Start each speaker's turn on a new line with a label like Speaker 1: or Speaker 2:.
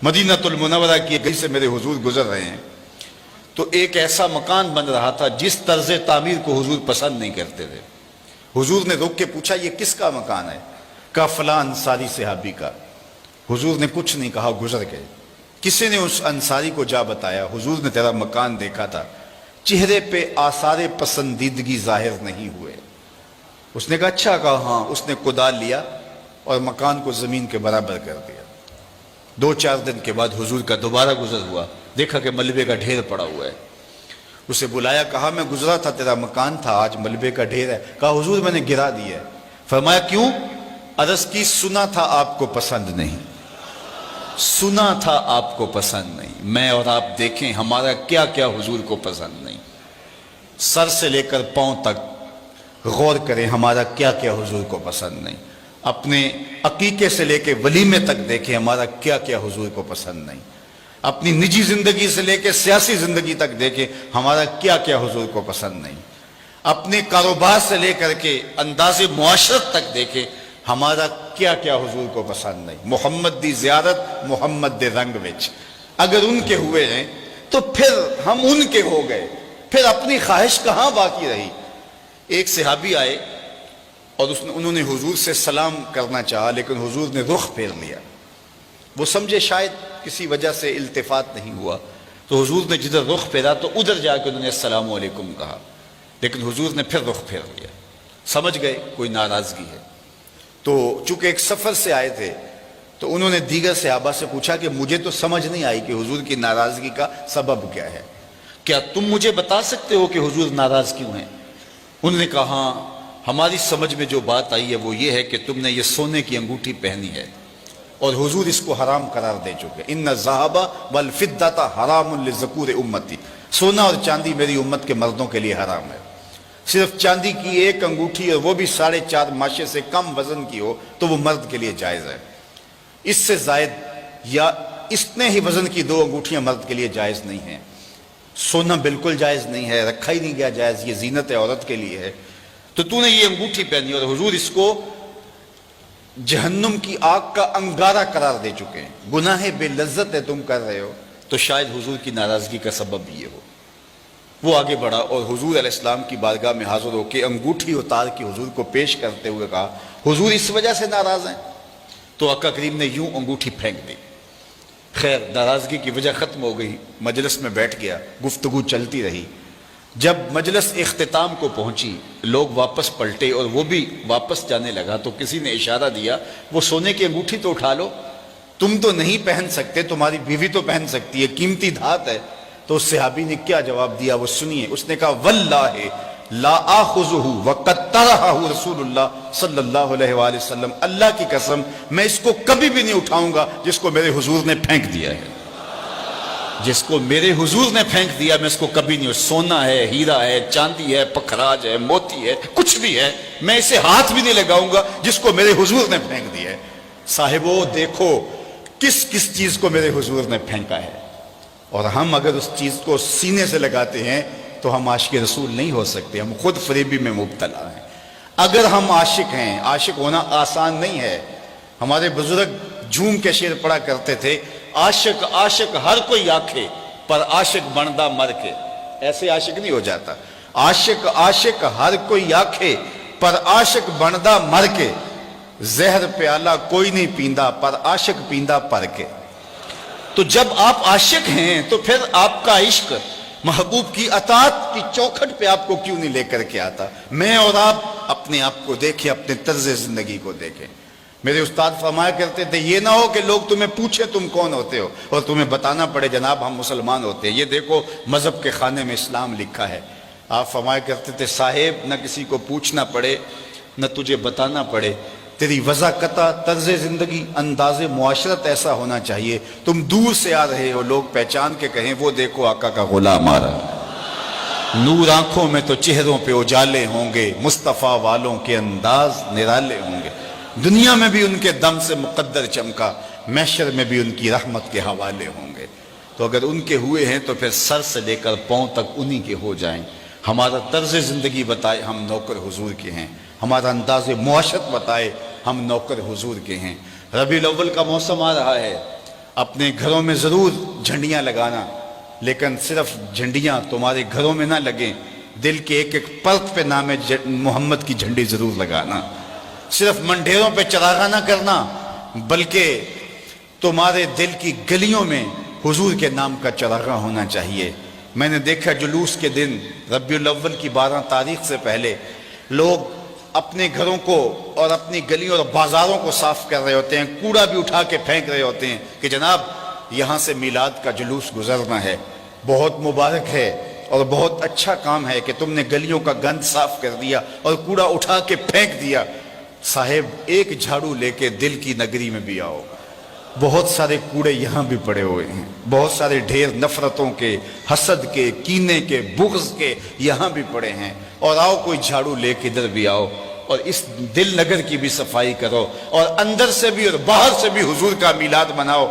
Speaker 1: مدینۃ المنورہ کی گلی سے میرے حضور گزر رہے ہیں تو ایک ایسا مکان بن رہا تھا جس طرز تعمیر کو حضور پسند نہیں کرتے تھے۔ حضور نے رک کے پوچھا یہ کس کا مکان ہے؟ کہا فلاں انصاری صحابی کا۔ حضور نے کچھ نہیں کہا، گزر گئے۔ کسی نے اس انصاری کو جا بتایا حضور نے تیرا مکان دیکھا تھا، چہرے پہ آثار پسندیدگی ظاہر نہیں ہوئے۔ اس نے کہا اچھا، کہا ہاں۔ اس نے کدال لیا اور مکان کو زمین کے برابر کر دیا۔ 2-4 دن کے بعد حضور کا دوبارہ گزر ہوا، دیکھا کہ ملبے کا ڈھیر پڑا ہوا ہے۔ اسے بلایا، کہا میں گزرا تھا، تیرا مکان تھا، آج ملبے کا ڈھیر ہے۔ کہا حضور میں نے گرا دیا ہے۔ فرمایا کیوں؟ عرض کی سنا تھا آپ کو پسند نہیں، سنا تھا آپ کو پسند نہیں۔ میں اور آپ دیکھیں ہمارا کیا کیا حضور کو پسند نہیں، سر سے لے کر پاؤں تک غور کریں ہمارا کیا کیا حضور کو پسند نہیں۔ اپنے عقیقے سے لے کے ولیمے تک دیکھیں ہمارا کیا کیا حضور کو پسند نہیں۔ اپنی نجی زندگی سے لے کے سیاسی زندگی تک دیکھیں ہمارا کیا کیا حضور کو پسند نہیں۔ اپنے کاروبار سے لے کر کے انداز معاشرت تک دیکھیں ہمارا کیا کیا حضور کو پسند نہیں۔ محمد دی زیارت محمد دے رنگ وچ اگر ان کے ہوئے ہیں تو پھر ہم ان کے ہو گئے، پھر اپنی خواہش کہاں باقی رہی۔ ایک صحابی آئے اور انہوں نے حضور سے سلام کرنا چاہا لیکن حضور نے رخ پھیر لیا۔ وہ سمجھے شاید کسی وجہ سے التفات نہیں ہوا، تو حضور نے جدھر رخ پھیرا تو ادھر جا کے انہوں نے السلام علیکم کہا، لیکن حضور نے پھر رخ پھیر لیا۔ سمجھ گئے کوئی ناراضگی ہے۔ تو چونکہ ایک سفر سے آئے تھے تو انہوں نے دیگر صحابہ سے پوچھا کہ مجھے تو سمجھ نہیں آئی کہ حضور کی ناراضگی کا سبب کیا ہے، کیا تم مجھے بتا سکتے ہو کہ حضور ناراض کیوں ہیں؟ انہوں نے کہا ہاں، ہماری سمجھ میں جو بات آئی ہے وہ یہ ہے کہ تم نے یہ سونے کی انگوٹھی پہنی ہے اور حضور اس کو حرام قرار دے چکے۔ ان الذھب والفضۃ حرام للذکور امتی، سونا اور چاندی میری امت کے مردوں کے لیے حرام ہے۔ صرف چاندی کی ایک انگوٹھی اور وہ بھی 4.5 ماشے سے کم وزن کی ہو تو وہ مرد کے لیے جائز ہے۔ اس سے زائد یا اتنے ہی وزن کی 2 انگوٹھیاں مرد کے لیے جائز نہیں ہیں۔ سونا بالکل جائز نہیں ہے، رکھا ہی نہیں گیا جائز، یہ زینت عورت کے لیے ہے۔ تو تو نے یہ انگوٹھی پہنی اور حضور اس کو جہنم کی آگ کا انگارہ قرار دے چکے ہیں، گناہ بے لذت ہے تم کر رہے ہو، تو شاید حضور کی ناراضگی کا سبب یہ ہو۔ وہ آگے بڑھا اور حضور علیہ السلام کی بارگاہ میں حاضر ہو کے انگوٹھی اتار کے حضور کو پیش کرتے ہوئے کہا حضور اس وجہ سے ناراض ہیں؟ تو آقا کریم نے یوں انگوٹھی پھینک دی۔ خیر ناراضگی کی وجہ ختم ہو گئی، مجلس میں بیٹھ گیا، گفتگو چلتی رہی۔ جب مجلس اختتام کو پہنچی، لوگ واپس پلٹے اور وہ بھی واپس جانے لگا تو کسی نے اشارہ دیا وہ سونے کی انگوٹھی تو اٹھا لو، تم تو نہیں پہن سکتے، تمہاری بیوی تو پہن سکتی ہے، قیمتی دھات ہے۔ تو اس صحابی نے کیا جواب دیا وہ سنیے۔ اس نے کہا واللہ لا آخذہ وقد طرحہ رسول اللہ صلی اللہ علیہ وآلہ وسلم، اللہ کی قسم میں اس کو کبھی بھی نہیں اٹھاؤں گا جس کو میرے حضور نے پھینک دیا ہے، جس کو میرے حضور نے پھینک دیا میں اس کو کبھی نہیں، سونا ہے، ہیرا ہے، چاندی ہے، پکھراج ہے، موتی ہے، کچھ بھی ہے، میں اسے ہاتھ بھی نہیں لگاؤں گا جس کو میرے حضور نے پھینک دیا ہے۔ صاحبو دیکھو کس کس چیز کو میرے حضور نے پھینکا ہے، اور ہم اگر اس چیز کو سینے سے لگاتے ہیں تو ہم عاشق رسول نہیں ہو سکتے، ہم خود فریبی میں مبتلا ہیں۔ اگر ہم عاشق ہیں، عاشق ہونا آسان نہیں ہے۔ ہمارے بزرگ جھوم کے شعر پڑھا کرتے تھے، عاشق عاشق ہر کوئی آکھے پر عاشق بندا مر کے، ایسے عاشق نہیں ہو جاتا۔ عاشق عاشق ہر کوئی آکھے پر عاشق بندا مر کے، زہر پیالہ کوئی نہیں پیندا پر عاشق پیندا پر کے۔ تو جب آپ عاشق ہیں تو پھر آپ کا عشق محبوب کی اطاعت کی چوکھٹ پہ آپ کو کیوں نہیں لے کر کے آتا؟ میں اور آپ اپنے آپ کو دیکھیں، اپنے طرز زندگی کو دیکھیں۔ میرے استاد فرمایا کرتے تھے یہ نہ ہو کہ لوگ تمہیں پوچھیں تم کون ہوتے ہو اور تمہیں بتانا پڑے جناب ہم مسلمان ہوتے ہیں، یہ دیکھو مذہب کے خانے میں اسلام لکھا ہے۔ آپ فرمایا کرتے تھے صاحب نہ کسی کو پوچھنا پڑے نہ تجھے بتانا پڑے، تیری وضاقتہ طرز زندگی انداز معاشرت ایسا ہونا چاہیے تم دور سے آ رہے ہو لوگ پہچان کے کہیں وہ دیکھو آقا کا غلام آ رہا ہے۔ نور آنکھوں میں تو چہروں پہ اجالے ہوں گے، مصطفیٰ والوں کے انداز نرالے ہوں گے، دنیا میں بھی ان کے دم سے مقدر چمکا، محشر میں بھی ان کی رحمت کے حوالے ہوں گے۔ تو اگر ان کے ہوئے ہیں تو پھر سر سے لے کر پاؤں تک انہی کے ہو جائیں۔ ہمارا طرز زندگی بتائے ہم نوکر حضور کے ہیں، ہمارا انداز معاشرت بتائے ہم نوکر حضور کے ہیں۔ ربیع الاول کا موسم آ رہا ہے اپنے گھروں میں ضرور جھنڈیاں لگانا، لیکن صرف جھنڈیاں تمہارے گھروں میں نہ لگیں، دل کے ایک ایک پرت پہ نام محمد کی جھنڈی ضرور لگانا۔ صرف منڈیروں پہ چراغاں نہ کرنا، بلکہ تمہارے دل کی گلیوں میں حضور کے نام کا چراغاں ہونا چاہیے۔ میں نے دیکھا جلوس کے دن ربیع الاول کی 12 تاریخ سے پہلے لوگ اپنے گھروں کو اور اپنی گلیوں اور بازاروں کو صاف کر رہے ہوتے ہیں، کوڑا بھی اٹھا کے پھینک رہے ہوتے ہیں کہ جناب یہاں سے میلاد کا جلوس گزرنا ہے۔ بہت مبارک ہے اور بہت اچھا کام ہے کہ تم نے گلیوں کا گند صاف کر دیا اور کوڑا اٹھا کے پھینک دیا۔ صاحب ایک جھاڑو لے کے دل کی نگری میں بھی آؤ، بہت سارے کوڑے یہاں بھی پڑے ہوئے ہیں، بہت سارے ڈھیر نفرتوں کے، حسد کے، کینے کے، بغض کے یہاں بھی پڑے ہیں، اور آؤ کوئی جھاڑو لے کے ادھر بھی آؤ اور اس دل نگر کی بھی صفائی کرو، اور اندر سے بھی اور باہر سے بھی حضور کا میلاد مناؤ۔